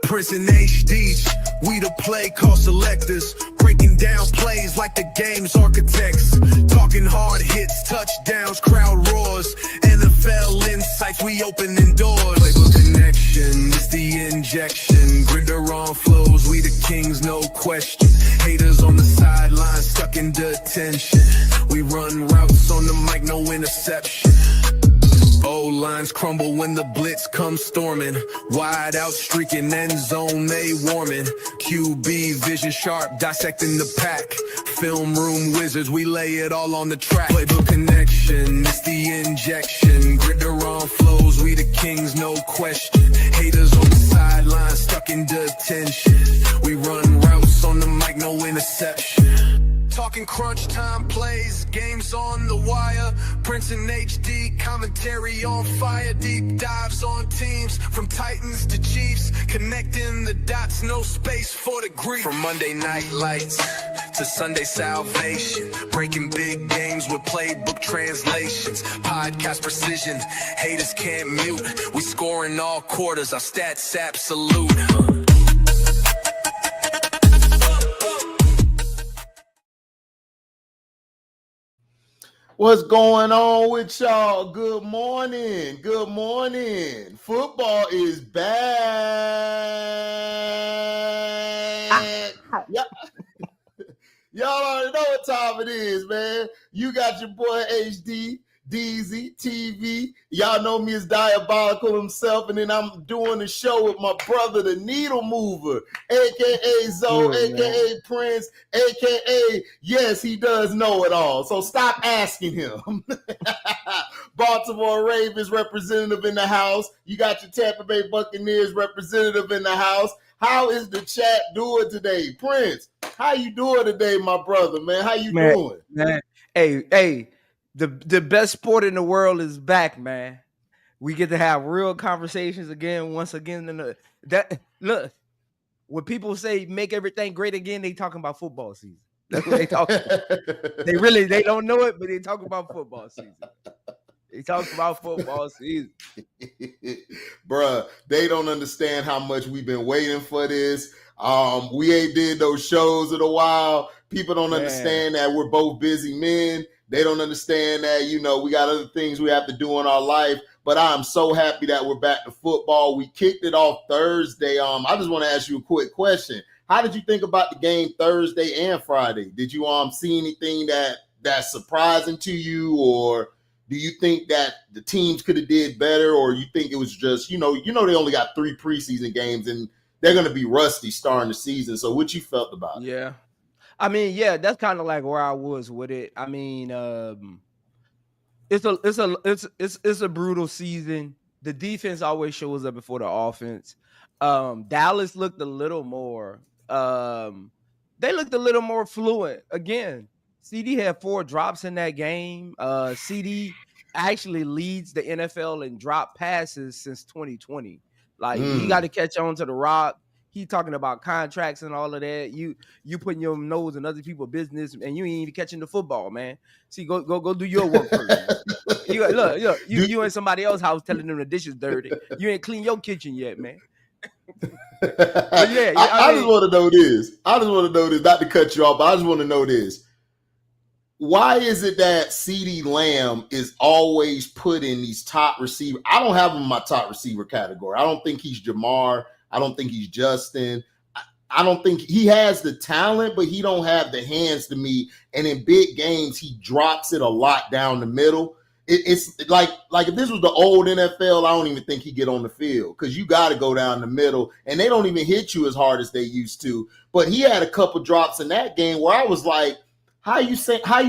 Prince and HDs, we the play call selectors, breaking down plays like the game's architects, talking hard hits, touchdowns, crowd roars, NFL insights, we opening doors. Playbook connection, it's the injection, grinder on flows, we the kings, no question. Haters on the sideline, stuck in detention. We run routes on the mic, no interception. Old lines crumble when the blitz comes storming. Wide out streaking, end zone, they warming. QB vision sharp, dissecting the pack. Film room wizards, we lay it all on the track. Playbook connection, it's the injection. Grinder on flows, we the kings, no question. Haters on the sideline, stuck in detention. We run routes on the mic, no interception. Talking crunch time plays, games on the wire. Prince and HD, commentary on fire. Deep dives on teams, from Titans to Chiefs. Connecting the dots, no space for the grief. From Monday night lights to Sunday salvation. Breaking big games with playbook translations. Podcast precision, haters can't mute. We scoring all quarters, our stats absolute. What's going on with y'all? Good morning. Good morning. Football is back. Yep. Y'all already know what time it is, man. You got your boy HD, DZ, TV. Y'all know me as Diabolical himself, and then I'm doing the show with my brother, the Needle Mover, a.k.a. Zoe, a.k.a. Prince, a.k.a. yes, he does know it all. So stop asking him. Baltimore Ravens representative in the house. You got your Tampa Bay Buccaneers representative in the house. How is the chat doing today? Prince, how you doing today, my brother, man? How you doing? Man, hey. The best sport in the world is back, man. We get to have real conversations again, once again. Look, when people say make everything great again, they talking about football season. That's what they talk about. They don't know it, but they talk about football season. They talk about football season. Bruh, they don't understand how much we've been waiting for this. We ain't did those shows in a while. People don't understand that we're both busy men. They don't understand that, we got other things we have to do in our life. But I'm so happy that we're back to football. We kicked it off Thursday. I just want to ask you a quick question. How did you think about the game Thursday and Friday? Did you see anything that's surprising to you, or do you think that the teams could have did better, or you think it was just, they only got 3 preseason games and they're going to be rusty starting the season. So what you felt about it? Yeah. I mean, yeah, that's kind of like where I was with it. I mean, it's a brutal season. The defense always shows up before the offense. Dallas looked a little more. They looked a little more fluent again. CD had 4 drops in that game. CD actually leads the NFL in drop passes since 2020. Like he got to catch on to the rock. He talking about contracts and all of that. You putting your nose in other people's business, and you ain't even catching the football, man. See, go do your work first. You in somebody else's house telling them the dishes dirty. You ain't clean your kitchen yet, man. I just want to know this. Not to cut you off, but I just want to know this. Why is it that CeeDee Lamb is always put in these top receiver? I don't have him in my top receiver category. I don't think he's Jamar. I don't think he's Justin. I don't think he has the talent, but he don't have the hands to me. And in big games, he drops it a lot down the middle. It's like if this was the old NFL, I don't even think he'd get on the field, because you got to go down the middle, and they don't even hit you as hard as they used to. But he had a couple drops in that game where I was like, how you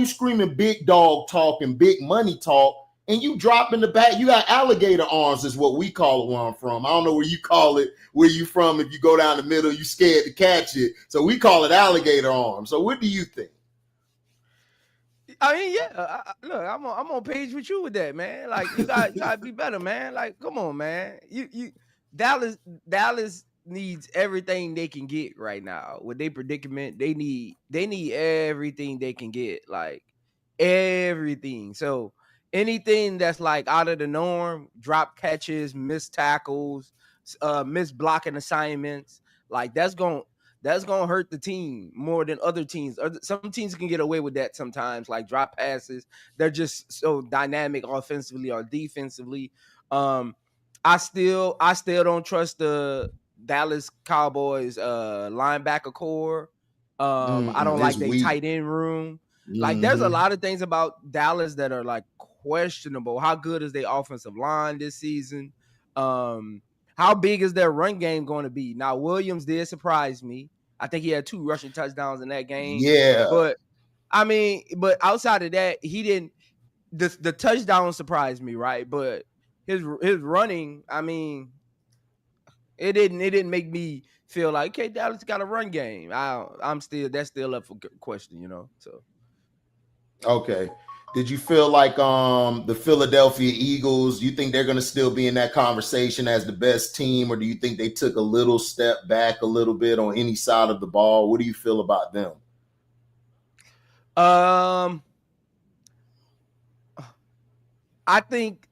screaming big dog talk and big money talk, and you drop in the back? You got alligator arms is what we call it where I'm from. I don't know where you call it, where you from. If you go down the middle, you scared to catch it. So we call it alligator arms. So what do you think? I mean, yeah. Look, I'm on page with you with that, man. Like you got to be better, man. Like, come on, man. You Dallas needs everything they can get right now with their predicament. They need everything they can get, like everything. So anything that's like out of the norm, drop catches, missed tackles, miss blocking assignments. Like that's gonna hurt the team more than other teams. Some teams can get away with that sometimes, like drop passes. They're just so dynamic offensively or defensively. Um, I still don't trust the Dallas Cowboys linebacker core. I don't It's like their weak. tight end room. Like there's a Mm-hmm. lot of things about Dallas that are like questionable. How good is their offensive line this season? How big is their run game going to be? Now Williams did surprise me. I think he had 2 rushing touchdowns in that game. Yeah. But I mean, but outside of that, he didn't. The touchdown surprised me, right? But his running, I mean, it didn't make me feel like, okay, Dallas got a run game. That's still up for question, you know. So Okay. Did you feel like the Philadelphia Eagles, you think they're going to still be in that conversation as the best team, or do you think they took a little step back a little bit on any side of the ball? What do you feel about them? I think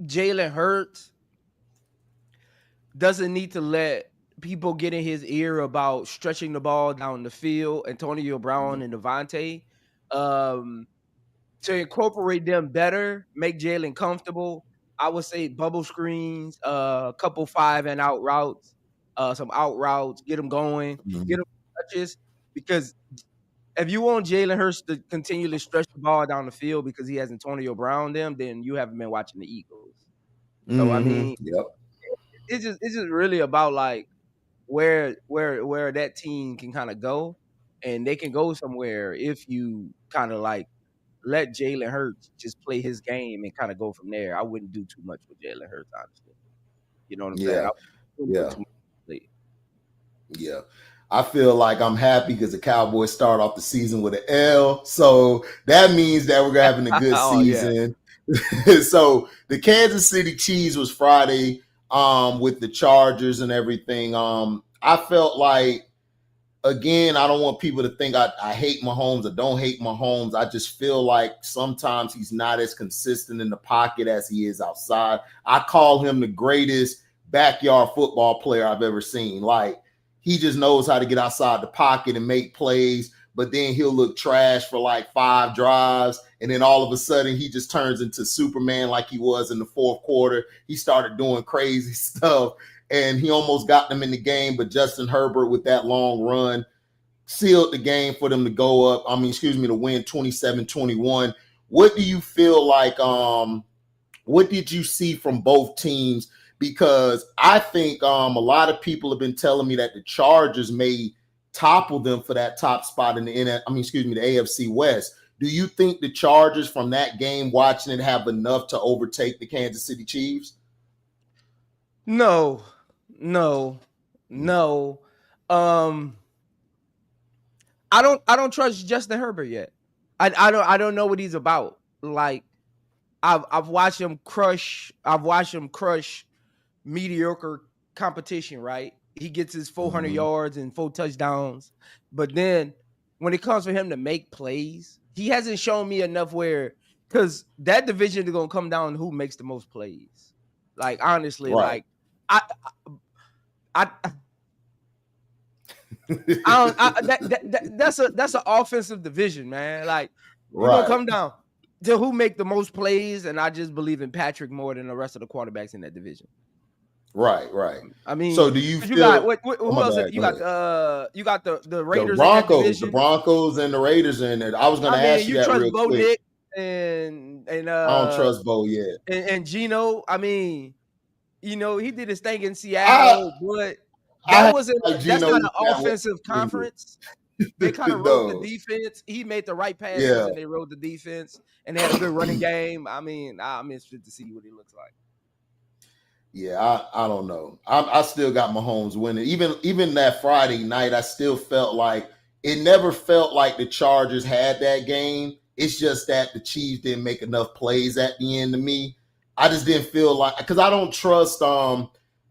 Jalen Hurts doesn't need to let people get in his ear about stretching the ball down the field. Antonio Brown and Devontae, to incorporate them better, make Jalen comfortable. I would say bubble screens, a couple 5-and-out routes, some out routes, get them going, get them touches. Because if you want Jalen Hurts to continually stretch the ball down the field because he has Antonio Brown then you haven't been watching the Eagles. So I mean, Yep. it's just really about like where that team can kind of go, and they can go somewhere if you kind of like let Jalen Hurts just play his game and kind of go from there. I wouldn't do too much with Jalen Hurts, honestly. You know what I'm saying? I wouldn't Yeah. put too much on his plate. Yeah. I feel like I'm happy because the Cowboys start off the season with an L. So that means that we're having a good Oh, yeah. season. So the Kansas City Chiefs was Friday with the Chargers and everything. I felt like, again, I don't want people to think I hate Mahomes or don't hate Mahomes. I just feel like sometimes he's not as consistent in the pocket as he is outside. I call him the greatest backyard football player I've ever seen. Like, he just knows how to get outside the pocket and make plays, but then he'll look trash for like 5 drives, and then all of a sudden he just turns into Superman like he was in the fourth quarter. He started doing crazy stuff, and he almost got them in the game, but Justin Herbert with that long run sealed the game for them to go up. To win 27-21. What do you feel like, what did you see from both teams? Because I think a lot of people have been telling me that the Chargers may topple them for that top spot in the AFC West. Do you think the Chargers from that game, watching it, have enough to overtake the Kansas City Chiefs? No. I don't trust Justin Herbert yet. I don't know what he's about. Like I've watched him crush mediocre competition, right? He gets his 400 yards and 4 touchdowns, but then when it comes for him to make plays, he hasn't shown me enough where, because that division is gonna come down to who makes the most plays. Like honestly, right. like that's an offensive division, man. Like we're gonna come down to who make the most plays, and I just believe in Patrick more than the rest of the quarterbacks in that division. Right. I mean, so do you feel? You got who else? You got the Raiders, the Broncos, and the Raiders in there. I was going to ask you that real Bo quick. Nick and I don't trust Bo yet. And Gino. I mean, he did his thing in Seattle, but that's not an offensive conference. They kind of rode the defense. He made the right passes, and they rode the defense, and they had a good running game. I mean, I'm interested to see what he looks like. Yeah, I don't know. I still got Mahomes winning. Even that Friday night, I still felt like it never felt like the Chargers had that game. It's just that the Chiefs didn't make enough plays at the end to me. I just didn't feel like, because I don't trust,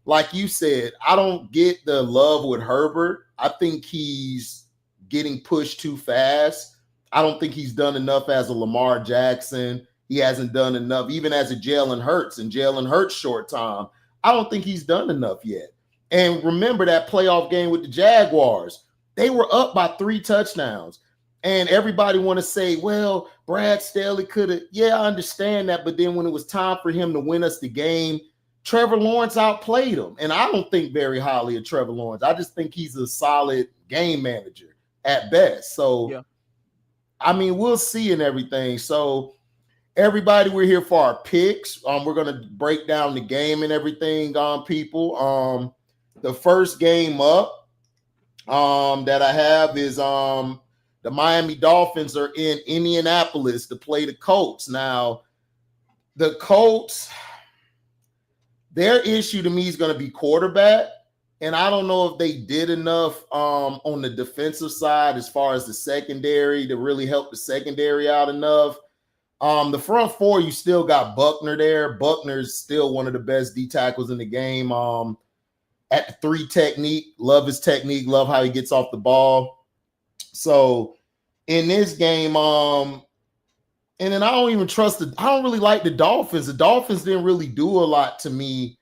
like you said, I don't get the love with Herbert. I think he's getting pushed too fast. I don't think he's done enough as a Lamar Jackson. He hasn't done enough, even as a Jalen Hurts. In Jalen Hurts' short time, I don't think he's done enough yet. And remember that playoff game with the Jaguars, they were up by 3 touchdowns. And everybody want to say, well, Brad Staley could have. Yeah, I understand that. But then when it was time for him to win us the game, Trevor Lawrence outplayed him. And I don't think very highly of Trevor Lawrence. I just think he's a solid game manager at best. So, yeah. I mean, we'll see and everything. So, everybody, we're here for our picks. We're going to break down the game and everything on people. The first game up that I have is the Miami Dolphins are in Indianapolis to play the Colts. Now, the Colts, their issue to me is going to be quarterback. And I don't know if they did enough on the defensive side as far as the secondary to really help the secondary out enough. The front four, you still got Buckner there. Buckner's still one of the best D tackles in the game. At the 3 technique, love his technique, love how he gets off the ball. So in this game, and then I don't even trust I don't really like the Dolphins. The Dolphins didn't really do a lot to me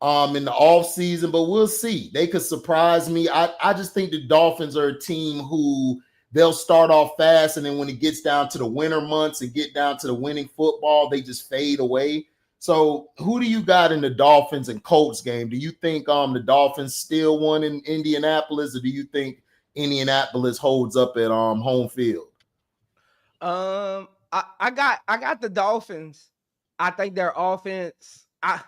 in the offseason, but we'll see. They could surprise me. I just think the Dolphins are a team who they'll start off fast, and then when it gets down to the winter months and get down to the winning football, they just fade away. So who do you got in the Dolphins and Colts game? Do you think the Dolphins still won in Indianapolis, or do you think Indianapolis holds up at home field? I got the Dolphins. I think their offense. I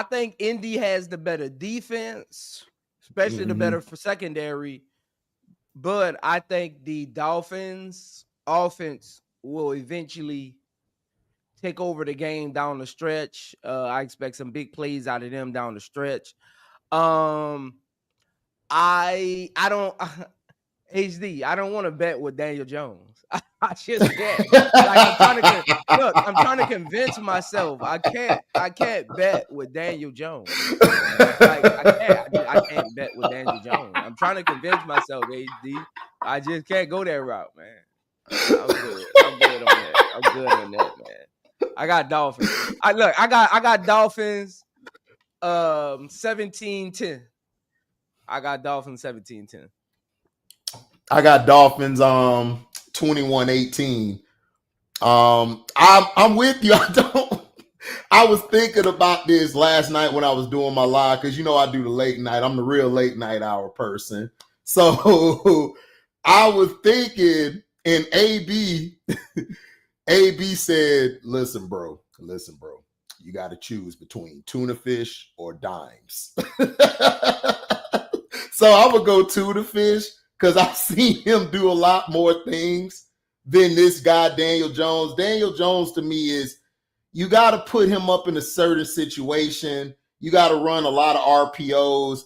think Indy has the better defense, especially the better for secondary. But I think the Dolphins offense will eventually take over the game down the stretch. I expect some big plays out of them down the stretch. I don't HD. I don't want to bet with Daniel Jones. I just can't. I'm trying to convince myself. I can't bet with Daniel Jones. I can't bet with Daniel Jones. I'm trying to convince myself, HD. I just can't go that route, man. I'm good on that, man. I got Dolphins. I got Dolphins 17-10. I got Dolphins 17-10. I got Dolphins 21-18. I'm with you. I was thinking about this last night when I was doing my live, because I do the late night. I'm the real late night hour person. So I was thinking, and AB said, listen, bro, you got to choose between tuna fish or dimes. So I would go tuna fish, because I've seen him do a lot more things than this guy, Daniel Jones. Daniel Jones, to me, is you got to put him up in a certain situation. You got to run a lot of RPOs.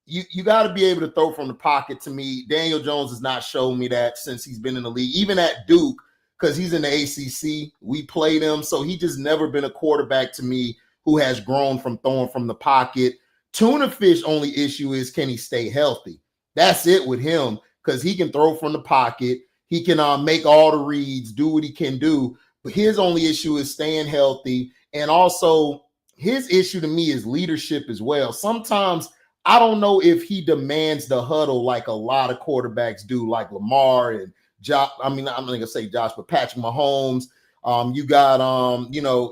You got to be able to throw from the pocket. To me, Daniel Jones has not shown me that since he's been in the league. Even at Duke, because he's in the ACC, we played him. So he just never been a quarterback to me who has grown from throwing from the pocket. Tuna fish only issue is, can he stay healthy? That's it with him, because he can throw from the pocket. He can make all the reads, do what he can do. But his only issue is staying healthy. And also, his issue to me is leadership as well. Sometimes I don't know if he demands the huddle like a lot of quarterbacks do, like Lamar and Josh. I mean, I'm not going to say Josh, but Patrick Mahomes. You got,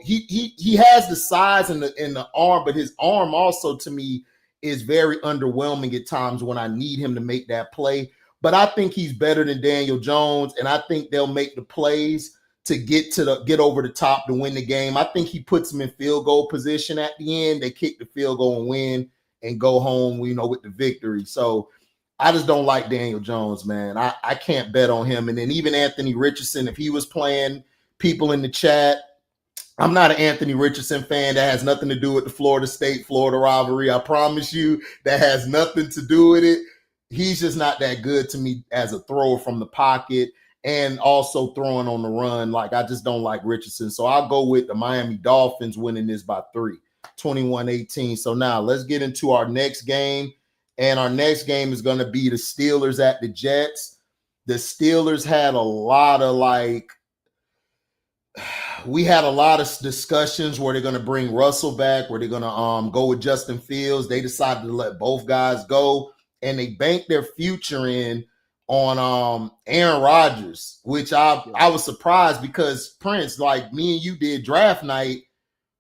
he has the size and the arm, but his arm also, to me, is very underwhelming at times when I need him to make that play. But I think he's better than Daniel Jones, and I think they'll make the plays to get over the top to win the game. I think he puts them in field goal position at the end. They kick the field goal and win and go home, with the victory. So I just don't like Daniel Jones, man. I can't bet on him. And then even Anthony Richardson, if he was playing, people in the chat, I'm not an Anthony Richardson fan. That has nothing to do with the Florida State-Florida rivalry. I promise you, that has nothing to do with it. He's just not that good to me as a thrower from the pocket and also throwing on the run. Like, I just don't like Richardson. So I'll go with the Miami Dolphins winning this by 3, 21-18. So now let's get into our next game. And our next game is going to be the Steelers at the Jets. The Steelers had a lot of we had a lot of discussions where they're going to bring Russell back, where they're going to go with Justin Fields. They decided to let both guys go, and they banked their future in on Aaron Rodgers, which I was surprised because Prince, like me and you did draft night,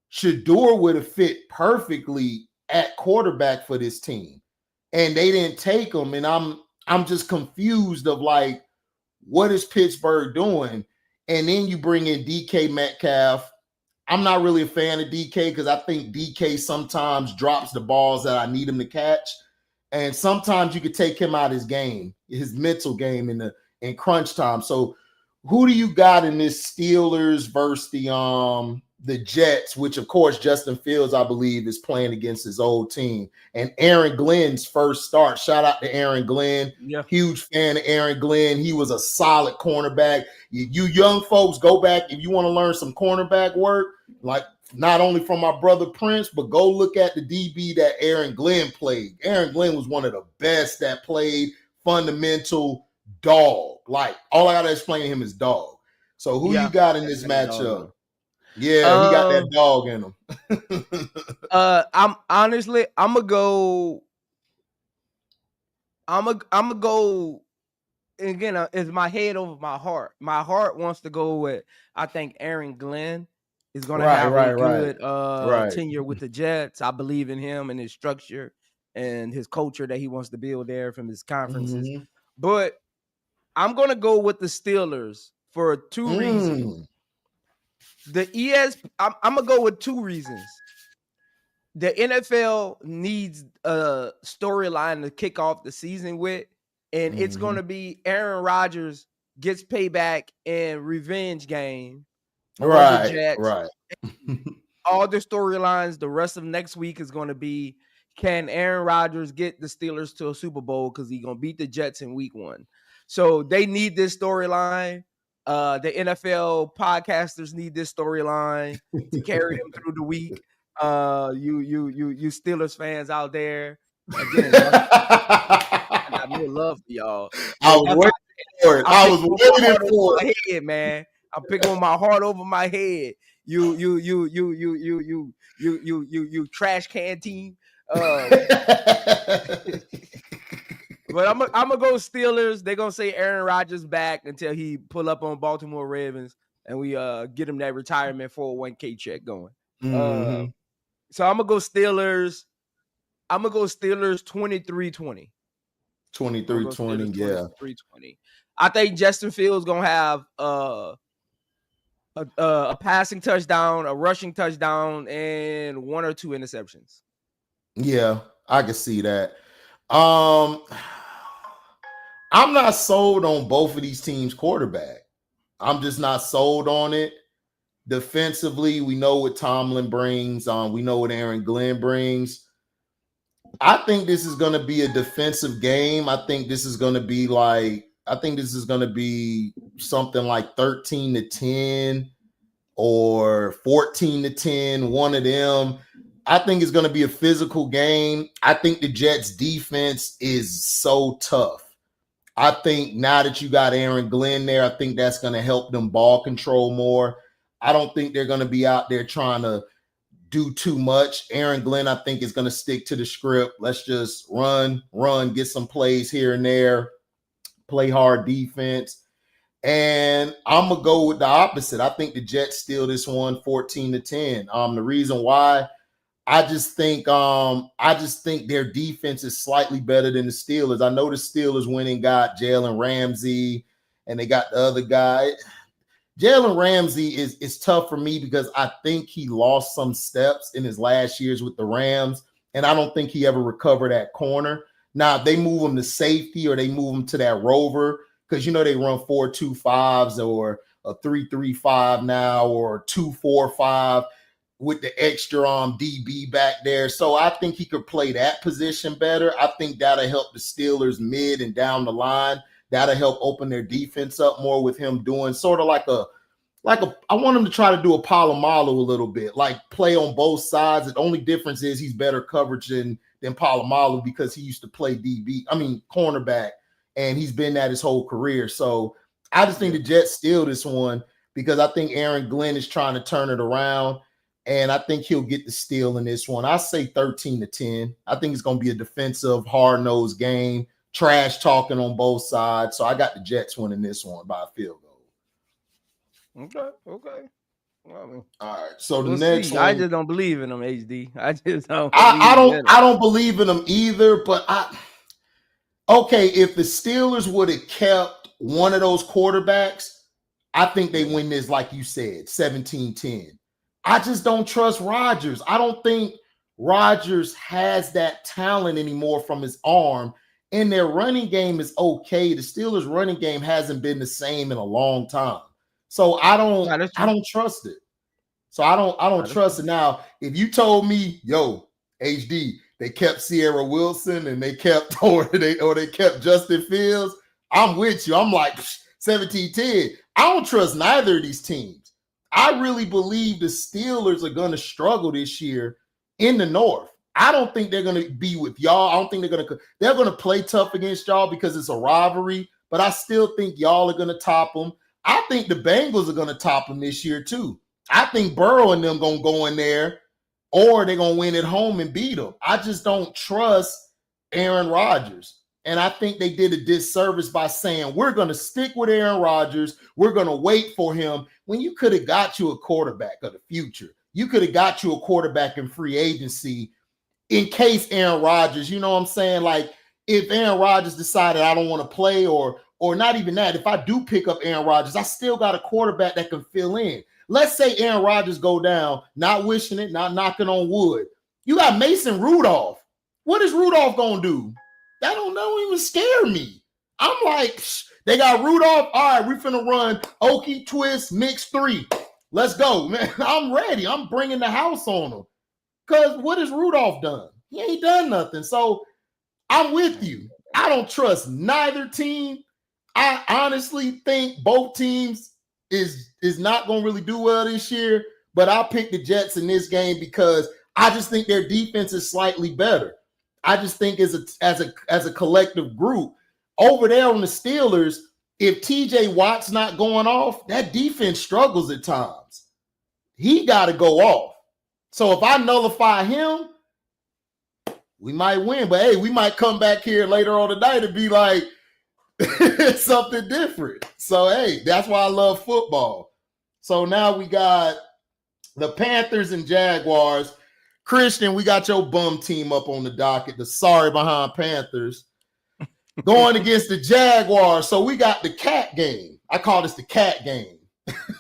Shador would have fit perfectly at quarterback for this team, and they didn't take him. And I'm just confused of like, what is Pittsburgh doing? And then you bring in DK Metcalf. I'm not really a fan of DK because I think DK sometimes drops the balls that I need him to catch. And sometimes you could take him out of his game, his mental game in crunch time. So who do you got in this Steelers versus the Jets, which of course Justin Fields, I believe, is playing against his old team, and Aaron Glenn's first start. Shout out to Aaron Glenn. Yeah. Huge fan of Aaron Glenn. He was a solid cornerback. You young folks, go back if you want to learn some cornerback work, like not only from my brother Prince, but go look at the DB that Aaron Glenn played. Aaron Glenn was one of the best that played fundamental dog. Like all I gotta explain to him is dog. So who you got in this matchup? Yeah, he got that dog in him. I'm gonna go. Again, it's my head over my heart. My heart wants to go with. I think Aaron Glenn is going to have a good tenure with the Jets. I believe in him and his structure and his culture that he wants to build there from his conferences. Mm-hmm. But I'm going to go with the Steelers for two reasons. I'm going to go with two reasons. The NFL needs a storyline to kick off the season with, and it's going to be Aaron Rodgers gets payback in revenge game. Right, the Jets. right. All the storylines the rest of next week is going to be, can Aaron Rodgers get the Steelers to a Super Bowl because he's going to beat the Jets in week 1. So they need this storyline. The NFL podcasters need this storyline to carry them through the week. You Steelers fans out there, again, I got more love for y'all. I was waiting for it. I was waiting for it, man. I'm picking my heart over my head. You trash can team. But I'm gonna go Steelers. They're gonna say Aaron Rodgers back until he pull up on Baltimore Ravens and we get him that retirement 401k check going. Mm-hmm. So I'm gonna go Steelers. I'm gonna go Steelers 23-20. 23-20, yeah. 23-20. I think Justin Fields gonna have a passing touchdown, a rushing touchdown, and 1 or 2 interceptions. Yeah, I can see that. I'm not sold on both of these teams' quarterback. I'm just not sold on it. Defensively, we know what Tomlin brings. We know what Aaron Glenn brings. I think this is going to be a defensive game. I think this is going to be something like 13-10 or 14-10, one of them. I think it's going to be a physical game. I think the Jets defense is so tough. I think now that you got Aaron Glenn there, I think that's going to help them ball control more. I don't think they're going to be out there trying to do too much. Aaron Glenn, I think, is going to stick to the script. Let's just run, get some plays here and there, play hard defense. And I'm going to go with the opposite. I think the Jets steal this one 14-10. The reason why, I just think their defense is slightly better than the Steelers. I know the Steelers went and got Jalen Ramsey and they got the other guy. Jalen Ramsey is tough for me because I think he lost some steps in his last years with the Rams, and I don't think he ever recovered that corner. Now, if they move him to safety or they move him to that rover, because you know they run 4-2-5s or a 3-3-5 now or 2-4-5 with the extra DB back there. So I think he could play that position better. I think that'll help the Steelers mid and down the line. That'll help open their defense up more with him doing sort of like a I want him to try to do a Polamalu a little bit, like play on both sides. The only difference is he's better coverage than Polamalu because he used to play cornerback, and he's been that his whole career. So I just think the Jets steal this one because I think Aaron Glenn is trying to turn it around, and I think he'll get the steal in this one. I say 13-10. I think it's going to be a defensive, hard-nosed game, trash talking on both sides. So I got the Jets winning this one by a field goal. Okay. Well, all right. So the we'll next see. one, I just don't believe in them, HD. I just don't. I don't believe in them either. But if the Steelers would have kept one of those quarterbacks, I think they win this, like you said, 17-10. I just don't trust Rodgers. I don't think Rodgers has that talent anymore from his arm, and their running game is okay. The Steelers' running game hasn't been the same in a long time. So I don't trust it. So I don't trust it. Now, if you told me, yo, HD, they kept Sierra Wilson and they kept they kept Justin Fields, I'm with you. I'm like 17-10. I don't trust neither of these teams. I really believe the Steelers are going to struggle this year in the North. I don't think they're going to be with y'all. I don't think they're going to play tough against y'all because it's a rivalry, but I still think y'all are going to top them. I think the Bengals are going to top them this year too. I think Burrow and them going to go in there, or they're going to win at home and beat them. I just don't trust Aaron Rodgers. And I think they did a disservice by saying, we're going to stick with Aaron Rodgers. We're going to wait for him, when you could have got you a quarterback of the future. You could have got you a quarterback in free agency in case Aaron Rodgers, you know what I'm saying? Like, if Aaron Rodgers decided I don't want to play, or not even that, if I do pick up Aaron Rodgers, I still got a quarterback that can fill in. Let's say Aaron Rodgers go down, not wishing it, not knocking on wood. You got Mason Rudolph. What is Rudolph going to do? That don't even scare me. I'm like, they got Rudolph. All right, we finna run Okie Twist Mix 3. Let's go, man. I'm ready. I'm bringing the house on them. Because what has Rudolph done? He ain't done nothing. So I'm with you. I don't trust neither team. I honestly think both teams is not going to really do well this year. But I'll pick the Jets in this game because I just think their defense is slightly better. I just think as a collective group over there on the Steelers, if TJ Watt's not going off, that defense struggles at times. He got to go off. So if I nullify him, we might win. But hey, we might come back here later on tonight and be like something different. So hey, that's why I love football. So now we got the Panthers and Jaguars. Christian, we got your bum team up on the docket, the sorry behind Panthers, going against the Jaguars. So we got the cat game. I call this the cat game.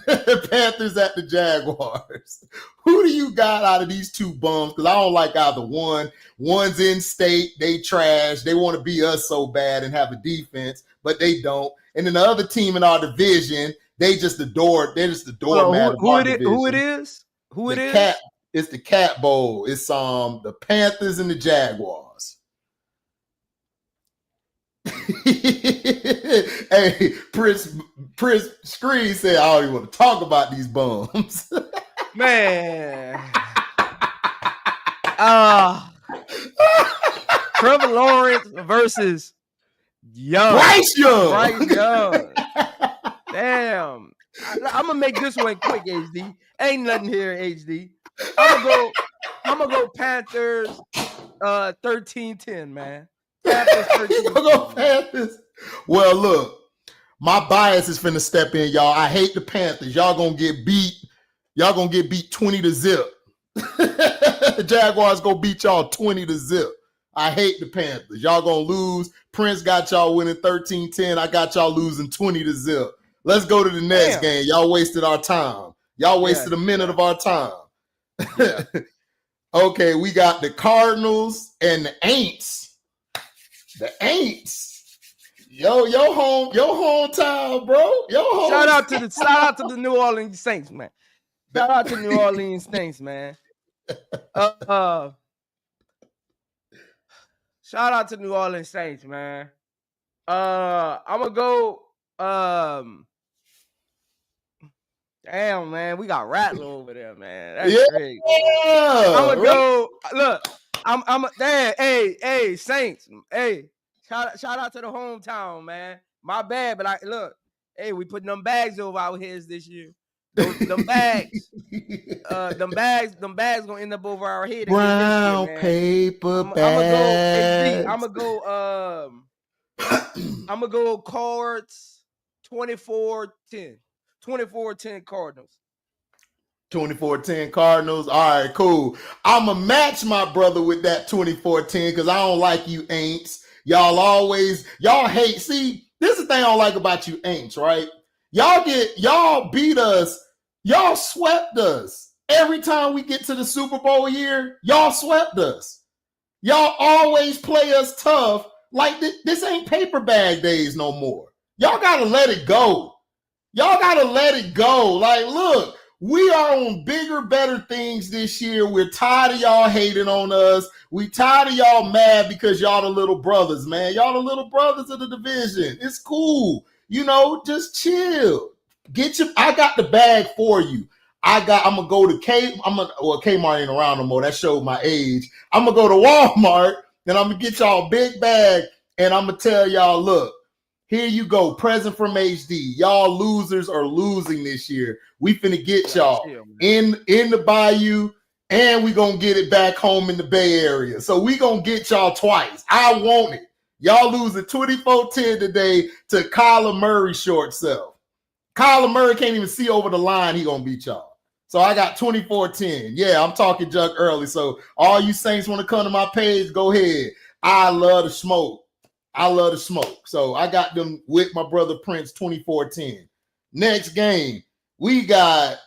The Panthers at the Jaguars. Who do you got out of these two bums? Because I don't like either one. One's in state, they trash. They want to be us so bad and have a defense, but they don't. And then the other team in our division, they're just the doormat of our division. Who it is? It's the Cat Bowl. It's the Panthers and the Jaguars. Hey, Prince Screen said, I don't even want to talk about these bums. Man. Trevor Lawrence versus Bryce Young. Damn. I'm gonna make this one quick, HD. Ain't nothing here, HD. I'm gonna go Panthers 13-10, man. Panthers 13-10. Go Panthers. Well, look, my bias is finna step in, y'all. I hate the Panthers. Y'all gonna get beat. Y'all gonna get beat 20-0. The Jaguars gonna beat y'all 20-0. I hate the Panthers. Y'all gonna lose. Prince got y'all winning 13-10. I got y'all losing 20-0. Let's go to the next game. Y'all wasted our time. Y'all wasted a minute of our time. Yeah. Okay, we got the Cardinals and the Aints. The Aints. Your hometown, bro. Shout out to the New Orleans Saints, man. Shout out to New Orleans Saints, man. Shout out to New Orleans Saints, man. I'm gonna go. Damn, man, we got Rattler over there, man. That's crazy. I'm gonna go. Look, hey, Saints. Hey, shout out to the hometown, man. My bad, but look, hey, we putting them bags over our heads this year. Them bags, them bags gonna end up over our head again Brown this year, man. paper I'm gonna go. Hey, bags. I'm gonna go cards 24-10. 24-10 Cardinals. 24-10 Cardinals. All right, cool. I'ma match my brother with that 24-10 because I don't like you ain'ts. Y'all hate. See, this is the thing I don't like about you ain'ts, right? Y'all beat us. Y'all swept us. Every time we get to the Super Bowl year, y'all swept us. Y'all always play us tough. Like this ain't paper bag days no more. Y'all gotta let it go. Y'all gotta let it go. Like, look, we are on bigger, better things this year. We're tired of y'all hating on us. We tired of y'all mad because y'all the little brothers, man. Y'all the little brothers of the division. It's cool. Just chill. I got the bag for you. I'm gonna go to Kmart ain't around no more. That showed my age. I'm gonna go to Walmart and I'm gonna get y'all a big bag and I'm gonna tell y'all, look, here you go, present from HD. Y'all losers are losing this year. We finna get y'all in the Bayou, and we gonna get it back home in the Bay Area. So we gonna get y'all twice. I want it. Y'all losing 24-10 today to Kyler Murray short self. Kyler Murray can't even see over the line. He gonna beat y'all. So I got 24-10. Yeah, I'm talking junk early. So all you Saints want to come to my page, go ahead. I love to smoke. So I got them with my brother Prince 24-10. Next game, we got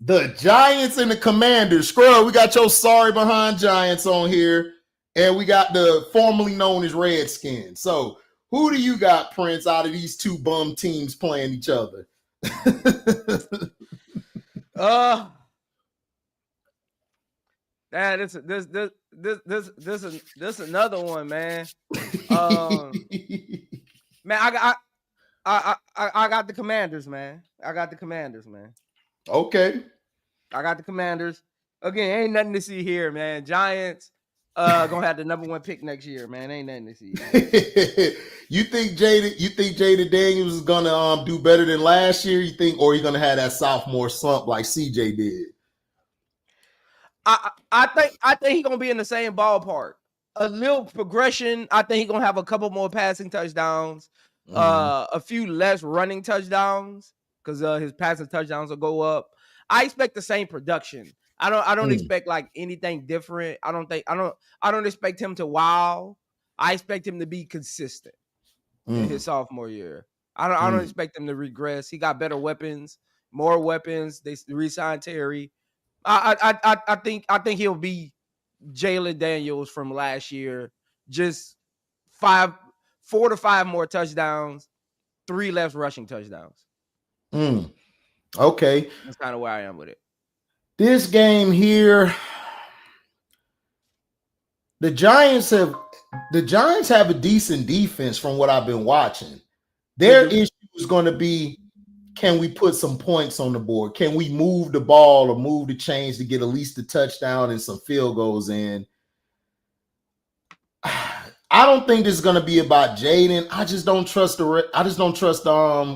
the Giants and the Commanders. Scrub, we got your sorry behind Giants on here. And we got the formerly known as Redskins. So who do you got, Prince, out of these two bum teams playing each other? This another one, man. Man, I got the Commanders, man. Okay. I got the Commanders. Again, ain't nothing to see here, man. Giants gonna have the number 1 pick next year, man. Ain't nothing to see. You think Jaden Daniels is gonna do better than last year? You think, or he gonna have that sophomore slump like CJ did? I think he's gonna be in the same ballpark. A little progression. I think he's gonna have a couple more passing touchdowns, a few less running touchdowns because his passing touchdowns will go up. I expect the same production. I don't expect like anything different. I don't expect him to wow. I expect him to be consistent in his sophomore year. I don't expect him to regress. He got better weapons, more weapons. They re-signed Terry. I think he'll be Jalen Daniels from last year. Just 4 to 5 more touchdowns, 3 less rushing touchdowns. Okay. That's kind of where I am with it. This game here, the Giants have a decent defense from what I've been watching. Their issue is going to be, can we put some points on the board? Can we move the ball or move the chains to get at least a touchdown and some field goals in? I don't think this is going to be about Jaden. I just don't trust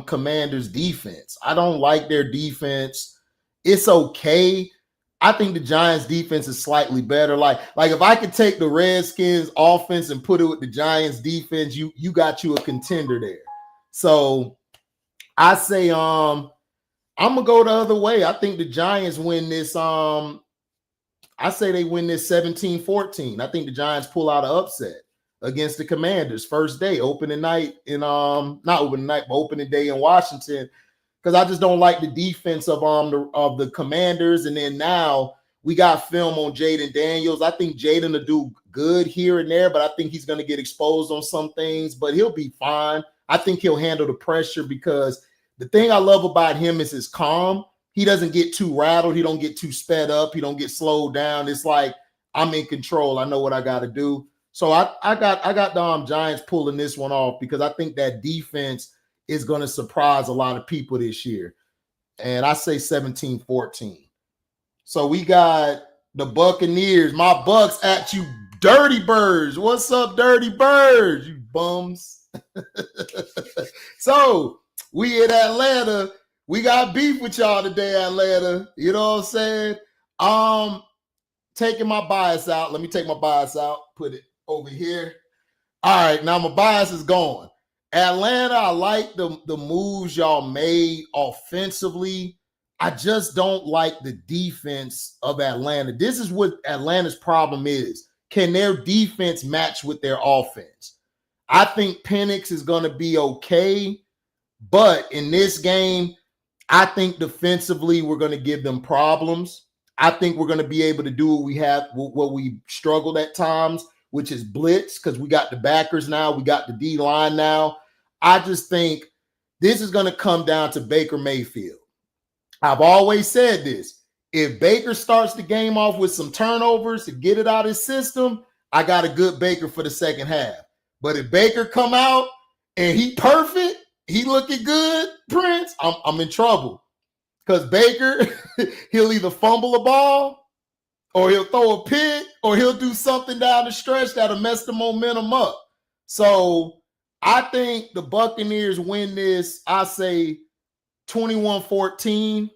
Commanders defense. I don't like their defense. It's okay. I think the Giants defense is slightly better. Like if I could take the Redskins offense and put it with the Giants defense, you got you a contender there. So I say I'm gonna go the other way. I think the Giants win this. I say they win this 17-14. I think the Giants pull out an upset against the Commanders first day, opening night in not opening night, but opening day in Washington. Because I just don't like the defense of the Commanders. And then now we got film on Jaden Daniels. I think Jaden will do good here and there, but I think he's going to get exposed on some things, but he'll be fine. I think he'll handle the pressure because the thing I love about him is his calm. He doesn't get too rattled. He don't get too sped up. He don't get slowed down. It's like, I'm in control. I know what I got to do. So I got the Giants pulling this one off because I think that defense is going to surprise a lot of people this year. And I say 17-14. So we got the Buccaneers. My Bucks at you, Dirty Birds. What's up, Dirty Birds? You bums. So we in Atlanta. we got beef with y'all today, Atlanta. You know what I'm saying? Taking my bias out. Let me take my bias out. Put it over here. All right, now my bias is gone. Atlanta, I like the moves y'all made offensively. I just don't like the defense of Atlanta. This is what Atlanta's problem is. Can their defense match with their offense? I think Penix is going to be okay, but in this game, I think defensively we're going to give them problems. I think we're going to be able to do what we struggled at times, which is blitz, because we got the backers now. We got the D line now. I just think this is going to come down to Baker Mayfield. I've always said this. If Baker starts the game off with some turnovers to get it out of his system, I got a good Baker for the second half. But if Baker come out and he perfect, he looking good, Prince, I'm in trouble. Because Baker, he'll either fumble a ball or he'll throw a pick or he'll do something down the stretch that'll mess the momentum up. So I think the Buccaneers win this, I say 21-14.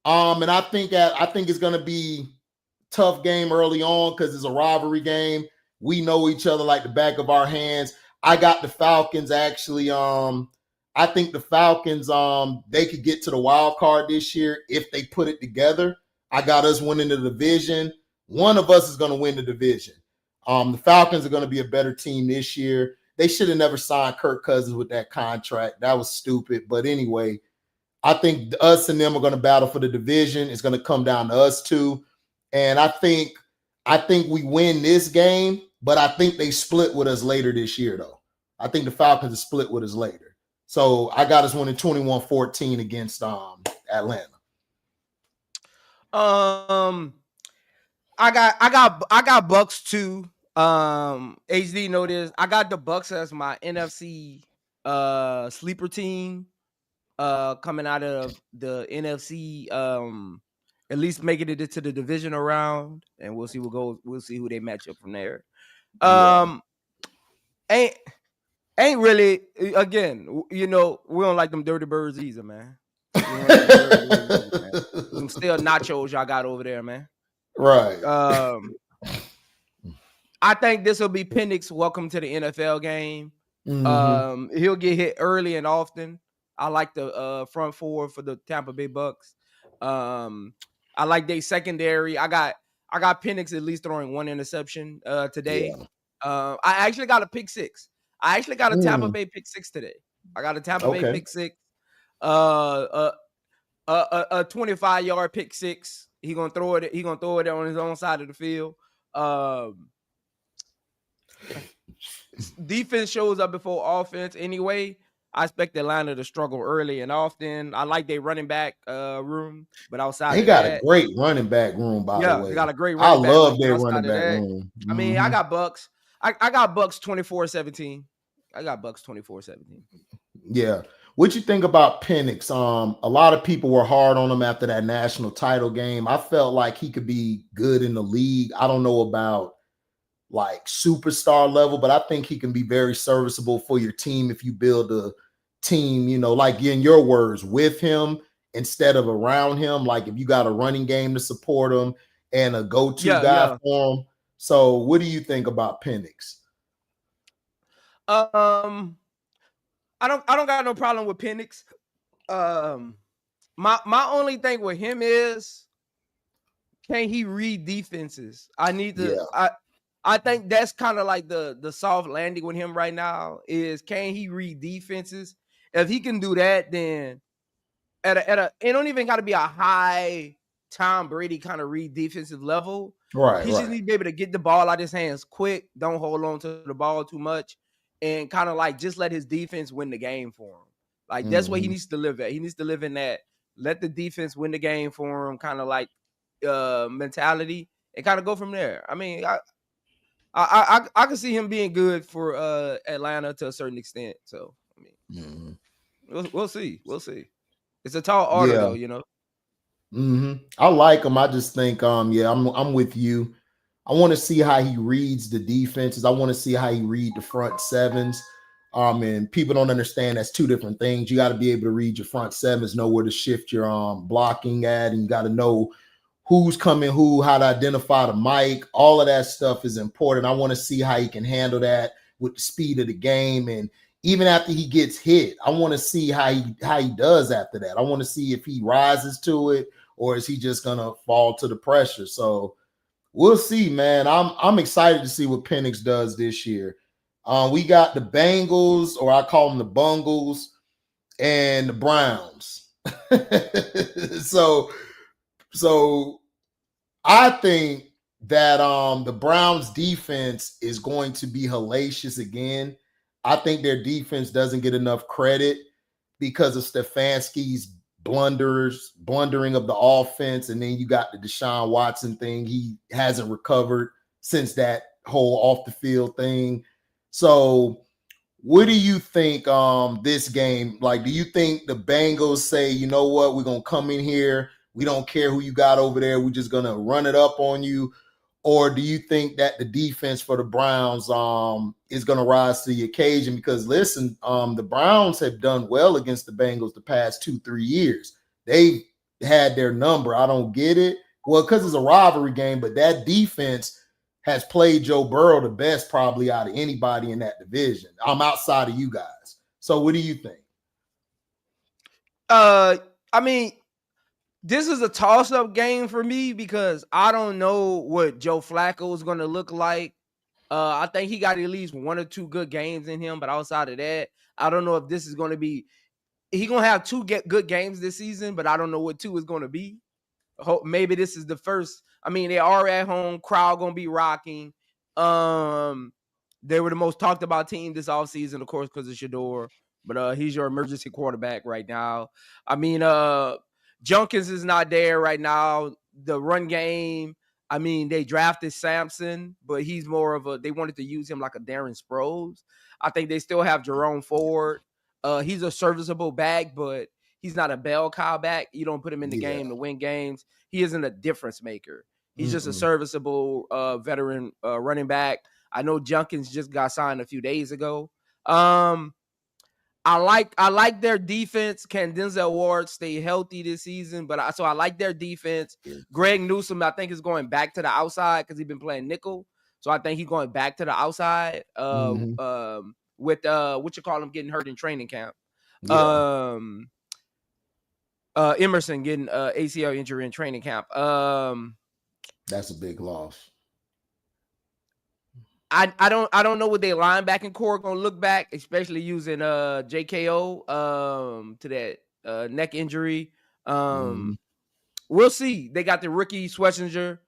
And I think it's going to be a tough game early on because it's a rivalry game. We know each other like the back of our hands. I got the Falcons actually. I think the Falcons, they could get to the wild card this year if they put it together. I got us winning the division. One of us is going to win the division. The Falcons are going to be a better team this year. They should have never signed Kirk Cousins with that contract. That was stupid. But anyway, I think us and them are going to battle for the division. It's going to come down to us two. And I think we win this game, but I think they split with us later this year, though. I think the Falcons are split with us later. So I got us winning 21-14 against Atlanta. I got Bucks too. HD know this. I got the Bucks as my NFC sleeper team. Coming out of the NFC, at least making it into the divisional round, and we'll see what goes. We'll see who they match up from there. Ain't really. Again, you know, we don't like them dirty birds either, man. Some still nachos y'all got over there, man. Right. I think this will be Penix. Welcome to the NFL game. Mm-hmm. He'll get hit early and often. I like the front four for the Tampa Bay Bucks. I like their secondary. I got Penix at least throwing one interception today. Yeah. I actually got a pick six. I actually got a Tampa Bay pick six today. I got a Tampa Bay pick six. A 25-yard pick six. He gonna throw it. He gonna throw it on his own side of the field. Defense shows up before offense anyway. I expect Atlanta to struggle early and often. I like their running back room, but outside they got a great running back room, by the way. Yeah, they got a great running back room. I love their running back room. I mean, I got Bucks. I got Bucks 24-17. I got Bucks 24-17. Yeah. What you think about Penix? A lot of people were hard on him after that national title game. I felt like he could be good in the league. I don't know about like superstar level, but I think he can be very serviceable for your team if you build a team, you know, like in your words, with him instead of around him. Like if you got a running game to support him and a go-to guy for him. So what do you think about Penix? I don't got no problem with Penix. My only thing with him is, can he read defenses? I need to I think that's kind of like the soft landing with him right now is, can he read defenses? If he can do that, then it don't even got to be a high Tom Brady kind of read defensive level. Right. He just needs to be able to get the ball out of his hands quick. Don't hold on to the ball too much, and kind of like just let his defense win the game for him. Like that's what he needs to live at. He needs to live in that let the defense win the game for him kind of like mentality and kind of go from there. I mean, I can see him being good for Atlanta to a certain extent. So I mean, we'll see. We'll see. It's a tall order though, you know. I like him. I just think, I'm with you. I want to see how he reads the defenses. I want to see how he read the front sevens. And people don't understand that's two different things. You got to be able to read your front sevens, know where to shift your blocking at, and you got to know who's coming who, how to identify the mic. All of that stuff is important. I want to see how he can handle that with the speed of the game. And even after he gets hit, I want to see how he does after that. I want to see if he rises to it or is he just gonna fall to the pressure. So we'll see, man. I'm excited to see what Penix does this year. We got the Bengals, or I call them the Bungles, and the Browns. So I think that the Browns defense is going to be hellacious again. I think their defense doesn't get enough credit because of Stefanski's blundering of the offense. And then you got the Deshaun Watson thing. He hasn't recovered since that whole off the field thing. So what do you think this game? Like, do you think the Bengals say, you know what, we're going to come in here, we don't care who you got over there, we're just going to run it up on you? Or do you think that the defense for the Browns is going to rise to the occasion? Because listen, the Browns have done well against the Bengals the past 2-3 years. They've had their number. I don't get it. Well, because it's a rivalry game, but that defense has played Joe Burrow the best probably out of anybody in that division. I'm outside of you guys. So what do you think? I mean, this is a toss-up game for me because I don't know what Joe Flacco is going to look like. I think he got at least 1 or 2 good games in him, but outside of that, I don't know if this is going to be – he's going to have 2 good games this season, but I don't know what 2 is going to be. Maybe this is the first. I mean, they are at home. Crowd going to be rocking. They were the most talked about team this offseason, of course, because of Shador. But he's your emergency quarterback right now. I mean, Junkins is not there right now. The run game, I mean, they drafted Sampson, but he's more of they wanted to use him like a Darren Sproles. I think they still have Jerome Ford. He's a serviceable back, but he's not a bell cow back. You don't put him in the game to win games. He isn't a difference maker. He's just a serviceable veteran running back. I know Junkins just got signed a few days ago. I like their defense. Can Denzel Ward stay healthy this season? But I like their defense. Greg Newsome, I think, is going back to the outside because he's been playing nickel. So I think he's going back to the outside with what you call him getting hurt in training camp. Yeah. Emerson getting ACL injury in training camp. That's a big loss. I don't know what their linebacking core gonna look back, especially using JKO to that neck injury. We'll see. They got the rookie Schlesinger.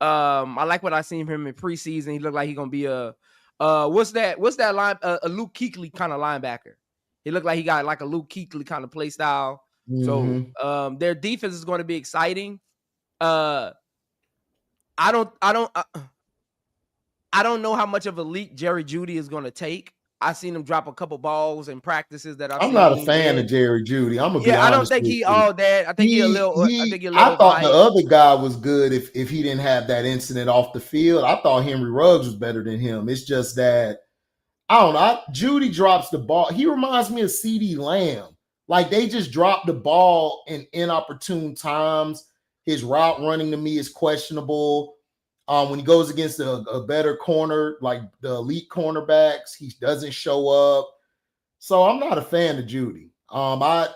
I like what I seen from him in preseason. He looked like he's gonna be a what's that line? A Luke Kuechly kind of linebacker. He looked like he got like a Luke Kuechly kind of play style. So their defense is going to be exciting. I don't know how much of a leap Jerry Jeudy is going to take. I seen him drop a couple balls in practices that I'm not a fan of Jerry Jeudy. I'm gonna be honest. I don't think he all that. I think I thought the other guy was good if he didn't have that incident off the field. I thought Henry Ruggs was better than him. It's just that I don't know. Jeudy drops the ball. He reminds me of CeeDee Lamb. Like they just drop the ball in inopportune times. His route running to me is questionable. When he goes against a better corner, like the elite cornerbacks, he doesn't show up. So I'm not a fan of Jeudy. I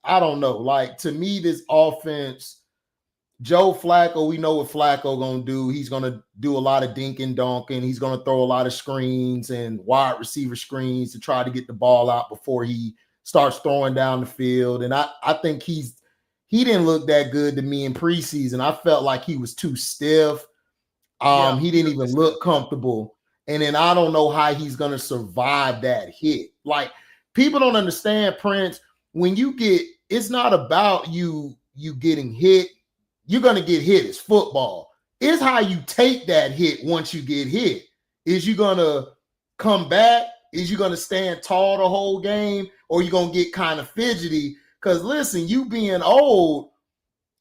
don't know. Like to me, this offense, Joe Flacco, we know what Flacco gonna do. He's gonna do a lot of dink and donking. He's gonna throw a lot of screens and wide receiver screens to try to get the ball out before he starts throwing down the field. And I think he didn't look that good to me in preseason. I felt like he was too stiff. He didn't even look comfortable. And then I don't know how he's going to survive that hit. Like people don't understand, Prince, when you it's not about you getting hit. You're going to get hit. It's football. It's how you take that hit once you get hit. Is you going to come back? Is you going to stand tall the whole game? Or you going to get kind of fidgety? Because listen, you being old,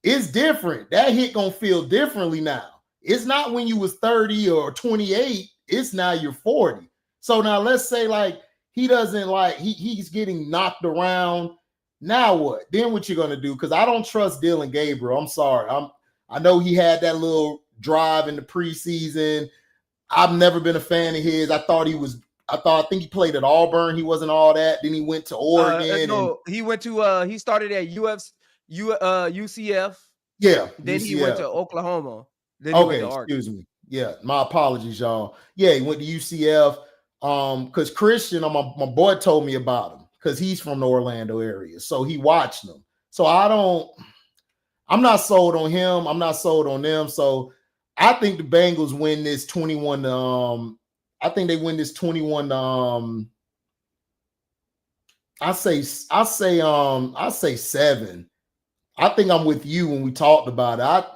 it's different. That hit going to feel differently now. It's not when you was 30 or 28. It's now you're 40. So now let's say like He doesn't like he's getting knocked around. Now what? Then what you gonna do? Because I don't trust Dylan Gabriel. I'm sorry. I know he had that little drive in the preseason. I've never been a fan of his. I think he played at Auburn. He wasn't all that. Then he went to Oregon. No, he went to he started at UCF. Yeah, Then UCF. he went to Oklahoma. Then he went to Oregon. Excuse me. Yeah, my apologies, y'all. Yeah, he went to UCF. Because Christian, my boy told me about him because he's from the Orlando area. So he watched them. So I'm not sold on him. I'm not sold on them. So I think the Bengals win this 21 I think they win this 21 I say 7. I think I'm with you when we talked about it.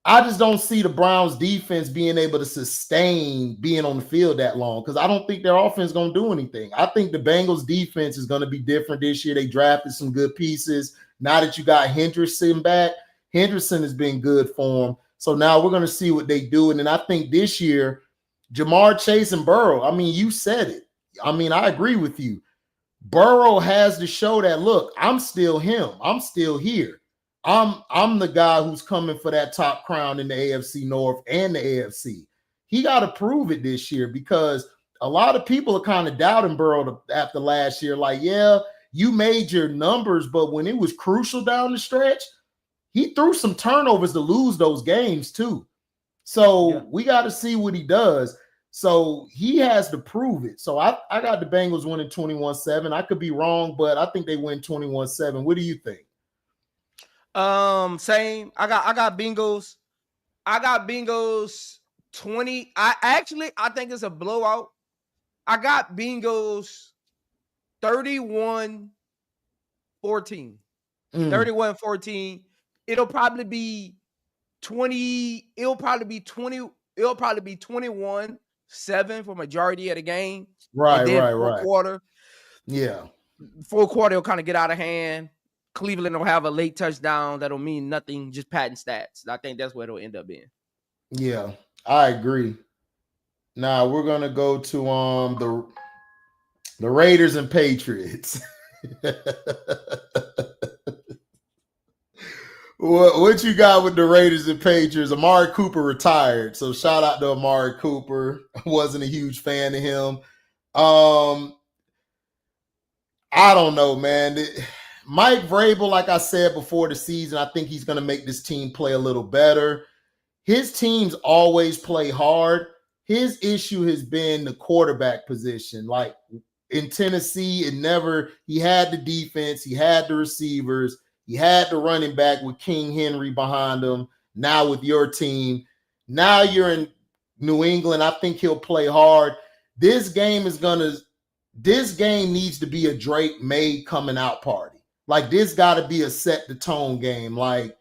I just don't see the Browns defense being able to sustain being on the field that long because I don't think their offense is going to do anything. I think the Bengals defense is going to be different this year. They drafted some good pieces. Now that you got Henderson back, Henderson has been good for them. So now we're going to see what they do. And then I think this year, Jamar Chase and Burrow, I mean, you said it. I mean, I agree with you. Burrow has to show that, look, I'm still him. I'm still here. I'm the guy who's coming for that top crown in the AFC North and the AFC. He got to prove it this year because a lot of people are kind of doubting Burrow after last year. Like, yeah, you made your numbers, but when it was crucial down the stretch, he threw some turnovers to lose those games too. So we got to see what he does. So he has to prove it. So I got the Bengals winning 21-7. I could be wrong, but I think they win 21-7. What do you think? Same. I got Bengals. I got Bengals 20. I think it's a blowout. I got Bengals 31-14. 31-14. It'll probably be 20. It'll probably be 21-7 for majority of the game. Right, fourth quarter. Yeah. Fourth quarter will kind of get out of hand. Cleveland will have a late touchdown that'll mean nothing, just padding stats. I think that's where it'll end up being. Yeah, I agree. Now we're gonna go to the Raiders and Patriots. What you got with the Raiders and Patriots? Amari Cooper retired, so shout out to Amari Cooper. I wasn't a huge fan of him. I don't know, man. Mike Vrabel, like I said before the season, I think he's going to make this team play a little better. His teams always play hard. His issue has been the quarterback position. Like in Tennessee, he had the defense, he had the receivers, he had the running back with King Henry behind him. Now with your team, now you're in New England. I think he'll play hard. This game needs to be a Drake May coming out party. Like this got to be a set the tone game. Like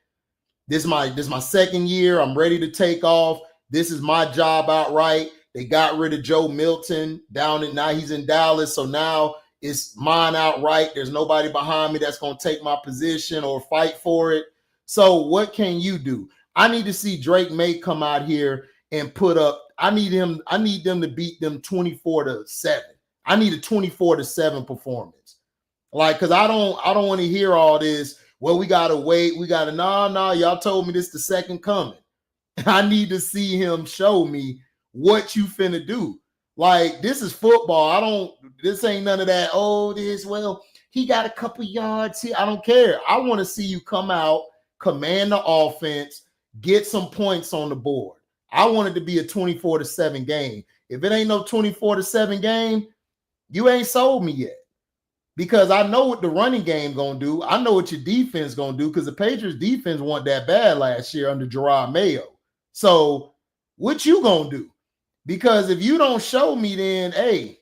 this is my second year. I'm ready to take off. This is my job outright. They got rid of Joe Milton now he's in Dallas. So now it's mine outright. There's nobody behind me that's going to take my position or fight for it. So what can you do? I need to see Drake May come out here and put up. I need them to beat them 24-7. I need a 24-7 performance. Like, because I don't want to hear all this. Well, we gotta wait. We gotta y'all told me this the second coming. I need to see him show me what you finna do. Like, this is football. This ain't none of that. He got a couple yards here. I don't care. I want to see you come out, command the offense, get some points on the board. I want it to be a 24-7 game. If it ain't no 24-7 game, you ain't sold me yet. Because I know what the running game going to do. I know what your defense going to do because the Patriots defense wasn't that bad last year under Gerard Mayo. So what you going to do? Because if you don't show me, then, hey,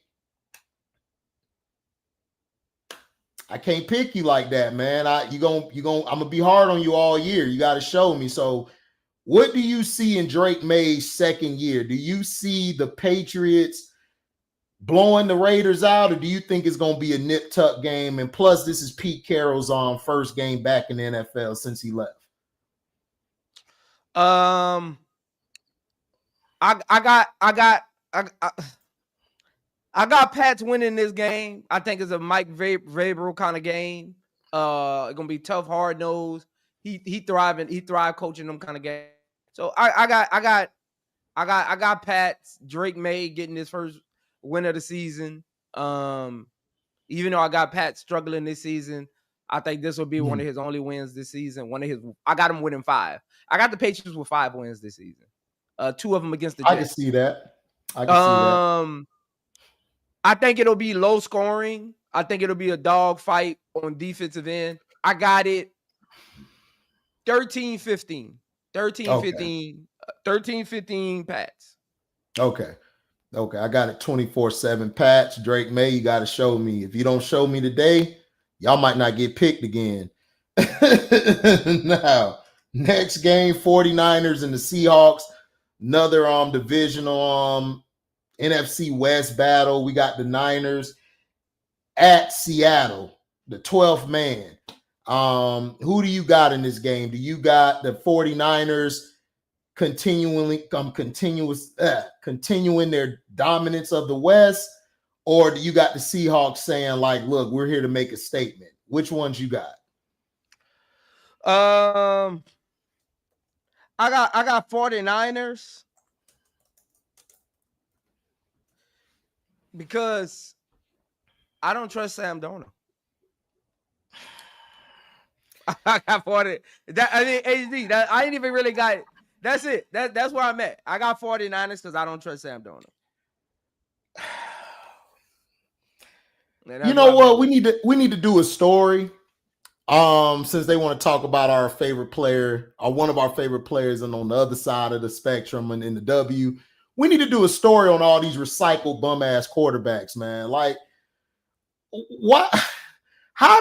I can't pick you like that, man. I'm going to be hard on you all year. You got to show me. So what do you see in Drake May's second year? Do you see the Patriots blowing the Raiders out, or do you think it's going to be a nip-tuck game? And plus, this is Pete Carroll's first game back in the NFL since he left. I got Pats winning this game. I think it's a Mike Vrabel kind of game. It's gonna be tough, hard nosed. He thrive coaching them kind of game. So I got Pats. Drake May getting his first win of the season. Even though I got Pat struggling this season, I think this will be one of his only wins this season. I got him winning 5. I got the Patriots with 5 wins this season. 2 of them against the Jets. I can see that. I can see that. I think it'll be low scoring. I think it'll be a dog fight on defensive end. I got it 13-15. 13-15 Pats. Okay. I got it 24/7 Pats. Drake May, you got to show me. If you don't show me today, y'all might not get picked again. Now, next game, 49ers and the Seahawks. Another divisional NFC West battle. We got the Niners at Seattle, the 12th man. Who do you got in this game? Do you got the 49ers continuing their dominance of the West, or do you got the Seahawks saying, like, look, we're here to make a statement? Which ones you got? I got 49ers because I don't trust Sam Darnold. I got 40. I mean, HD. I ain't even really got it. That's it. That's where I'm at. I got 49ers because I don't trust Sam Darnold. You know what? We need to do a story. Since they want to talk about our favorite player, or one of our favorite players, and on the other side of the spectrum and in the W, we need to do a story on all these recycled bum ass quarterbacks, man. Like, what? How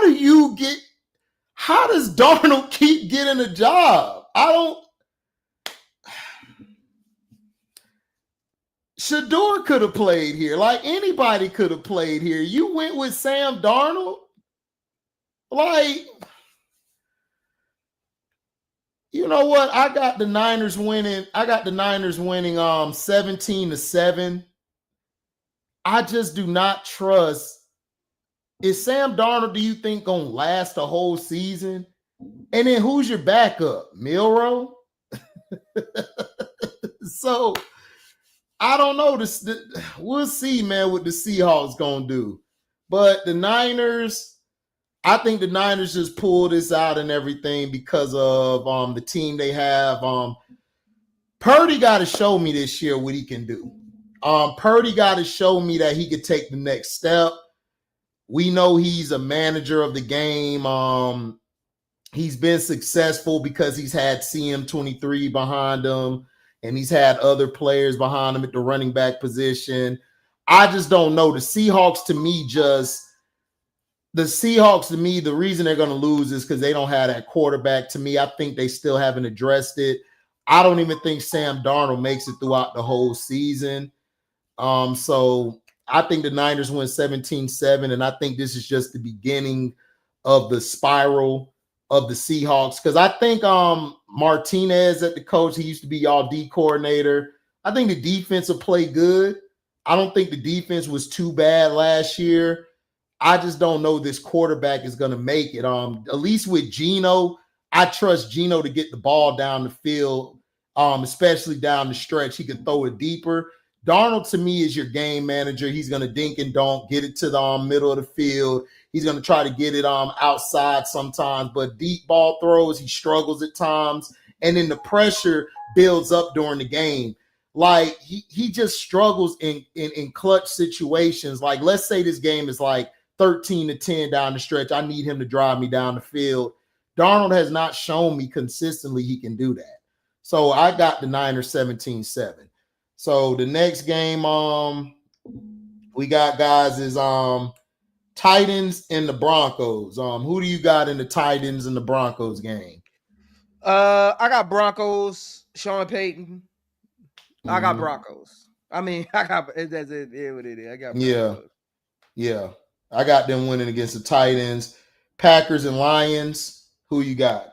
does Darnold keep getting a job? Shador could have played here. Like, anybody could have played here. You went with Sam Darnold? Like, you know what? I got the Niners winning 17-7. I just do not trust. Is Sam Darnold, do you think, gonna last the whole season? And then who's your backup? Milroe? So I don't know. We'll see, man, what the Seahawks gonna do. But the Niners, I think the Niners just pull this out and everything because of the team they have. Purdy got to show me this year what he can do. Purdy got to show me that he could take the next step. We know he's a manager of the game. He's been successful because he's had CM23 behind him, and he's had other players behind him at the running back position. I just don't know. The Seahawks, to me, the reason they're going to lose is because they don't have that quarterback. To me, I think they still haven't addressed it. I don't even think Sam Darnold makes it throughout the whole season. So I think the Niners win 17-7, and I think this is just the beginning of the spiral of the Seahawks. Because I think Martinez at the coach, he used to be y'all D coordinator. I think the defense will play good. I don't think the defense was too bad last year. I just don't know this quarterback is going to make it. At least with Geno, I trust Geno to get the ball down the field, especially down the stretch. He can throw it deeper. Darnold, to me, is your game manager. He's going to dink and dunk, get it to the middle of the field. He's going to try to get it outside sometimes, but deep ball throws, he struggles at times. And then the pressure builds up during the game. Like, he just struggles in clutch situations. Like, let's say this game is like 13-10 down the stretch. I need him to drive me down the field. Darnold has not shown me consistently he can do that. So I got the Niners 17-7. So the next game we got, guys, is Titans and the Broncos. Who do you got in the Titans and the Broncos game? I got Broncos, Sean Payton. I got Broncos. I mean, that's it. What it is. I got Broncos. Yeah. I got them winning against the Titans. Packers and Lions. Who you got?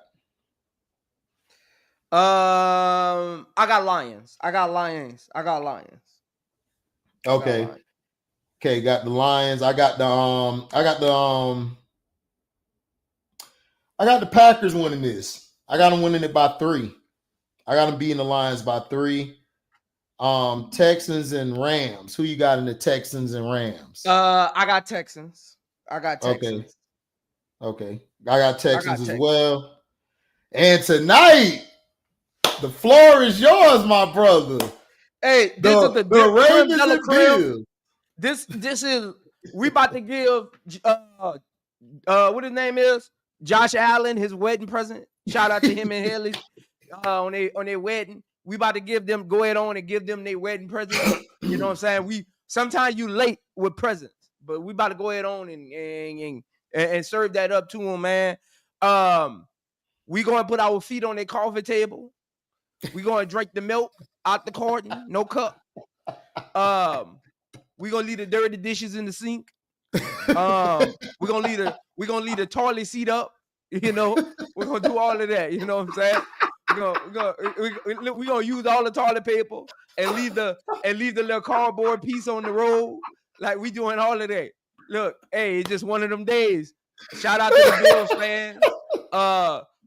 I got Lions. Okay. Okay, got the Lions. I got the Packers winning this. I got them winning it by 3. I got them beating the Lions by 3. Texans and Rams. Who you got in the Texans and Rams? I got Texans. Okay. I got Texans as well. And tonight, the floor is yours, my brother. Hey, this is the Ravens and Bills. This is we about to give what his name is? Josh Allen his wedding present. Shout out to him and Haley on their wedding. We about to go ahead on and give them their wedding present. You know what I'm saying? Sometimes you late with presents, but we about to go ahead on and serve that up to them, man. We gonna put our feet on their coffee table. We gonna drink the milk out the carton, no cup. We gonna leave the dirty dishes in the sink. We gonna leave the toilet seat up. You know, we're gonna do all of that. You know what I'm saying? We're gonna use all the toilet paper and leave the little cardboard piece on the road. Like we doing all of that. Look, hey, it's just one of them days. Shout out to the Bills fans.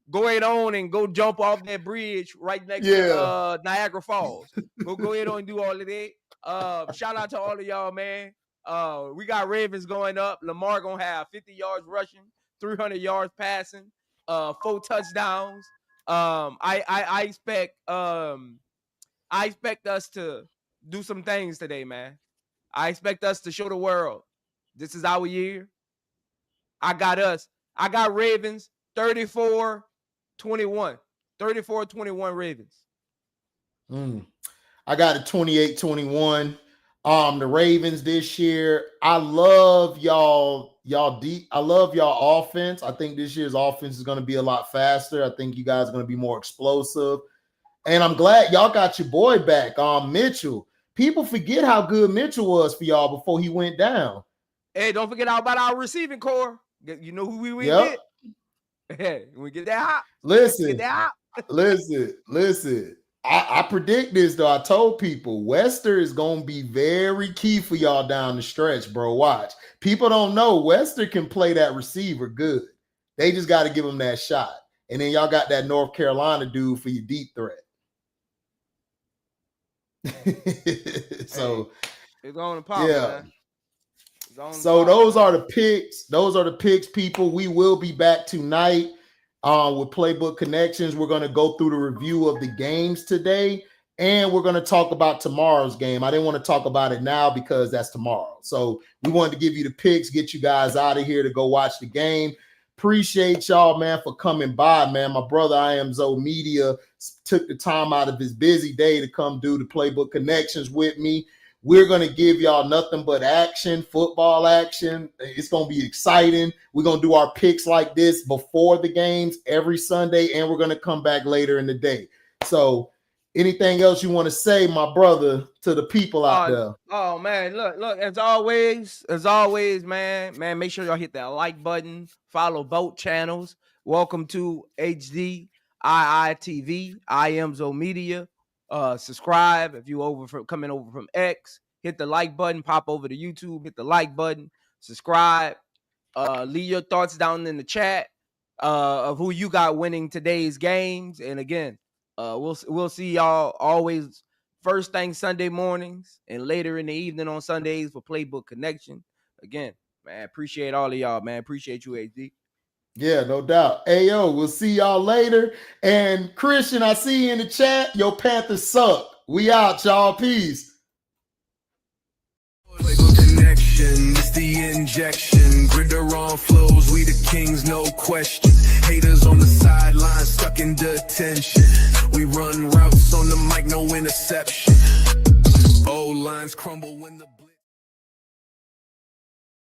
Go ahead on and go jump off that bridge right next to Niagara Falls. Go ahead on and do all of that. Shout out to all of y'all, man. We got Ravens going up. Lamar gonna have 50 yards rushing, 300 yards passing, 4 touchdowns. I expect us to do some things today, man. I expect us to show the world this is our year. I got Ravens 34-21. 34-21 Ravens. I got it 28-21. The Ravens this year. I love y'all deep. I love y'all offense. I think this year's offense is going to be a lot faster. I think you guys are going to be more explosive. And I'm glad y'all got your boy back, Mitchell. People forget how good Mitchell was for y'all before he went down. Hey, don't forget about our receiving core. You know who we get? Hey, we get that hot. Listen. I predict this, though. I told people Wester is going to be very key for y'all down the stretch, bro. Watch. People don't know Wester can play that receiver good. They just got to give him that shot. And then y'all got that North Carolina dude for your deep threat. So it's on the pop, man. So those are the picks. Those are the picks, people. We will be back tonight with Playbook Connections. We're going to go through the review of the games today, and we're going to talk about tomorrow's game. I didn't want to talk about it now because that's tomorrow. So we wanted to give you the picks, get you guys out of here to go watch the game. Appreciate y'all, man, for coming by, man. My brother, I Am Zoe Media, took the time out of his busy day to come do the Playbook Connections with me. We're going to give y'all nothing but action, football action. It's going to be exciting. We're going to do our picks like this before the games every Sunday, and we're going to come back later in the day. So anything else you want to say, my brother, to the people out there? Oh, man, look, as always, man, make sure y'all hit that like button, follow both channels. Welcome to HD IITV, I Am Zoe Media. Subscribe if you coming over from X. Hit the like button. Pop over to YouTube. Hit the like button. Subscribe. Leave your thoughts down in the chat of who you got winning today's games. And again, we'll see y'all always first thing Sunday mornings and later in the evening on Sundays for Playbook Connection. Again, man, appreciate all of y'all, man. Appreciate you, HD. Yeah, no doubt. Ayo, we'll see y'all later. And Christian, I see you in the chat. Your Panthers suck. We out, y'all. Peace. Playbook Connection, it's the injection. Gritter on flows, we the kings, no question. Haters on the sideline, stuck in detention. We run routes on the mic, no interception. Old lines crumble when the